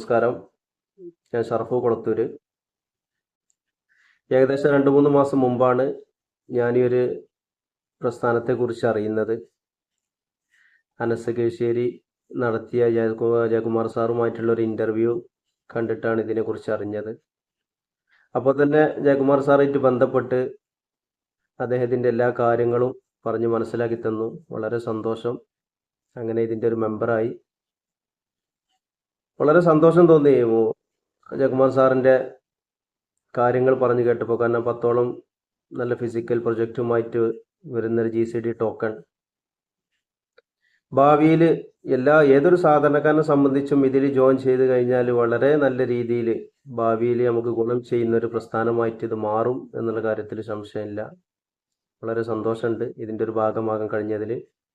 നമസ്കാരം. ഞാൻ ഷറഫു കൊളത്തൂര്. ഏകദേശം 2-3 മാസം മുമ്പാണ് ഞാൻ ഈ ഒരു പ്രസ്ഥാനത്തെക്കുറിച്ച് അറിയുന്നത്. അനസ് കേശ്ശേരി നടത്തിയ ജയകുമാർ സാറുമായിട്ടുള്ള ഒരു ഇൻ്റർവ്യൂ കണ്ടിട്ടാണ് ഇതിനെക്കുറിച്ച് അറിഞ്ഞത്. അപ്പോൾ തന്നെ ജയകുമാർ സാറായിട്ട് ബന്ധപ്പെട്ട് അദ്ദേഹത്തിൻ്റെ എല്ലാ കാര്യങ്ങളും പറഞ്ഞ് മനസ്സിലാക്കി തന്നു. വളരെ സന്തോഷം. അങ്ങനെ ഇതിൻ്റെ ഒരു മെമ്പറായി. വളരെ സന്തോഷം തോന്നി ജയകുമാർ സാറിൻ്റെ കാര്യങ്ങൾ പറഞ്ഞു കേട്ടപ്പോൾ. കാരണം 10ഓളം നല്ല ഫിസിക്കൽ പ്രൊജക്റ്റുമായിട്ട് വരുന്നൊരു GCD ടോക്കൺ ഭാവിയിൽ ഏതൊരു സാധാരണക്കാരനെ സംബന്ധിച്ചും ഇതിൽ ജോയിൻ ചെയ്ത് കഴിഞ്ഞാൽ വളരെ നല്ല രീതിയിൽ ഭാവിയിൽ നമുക്ക് ഗുണം ചെയ്യുന്ന ഒരു പ്രസ്ഥാനമായിട്ട് ഇത് മാറും എന്നുള്ള കാര്യത്തിൽ സംശയമില്ല. വളരെ സന്തോഷമുണ്ട് ഇതിൻ്റെ ഒരു ഭാഗമാകാൻ കഴിഞ്ഞതിൽ.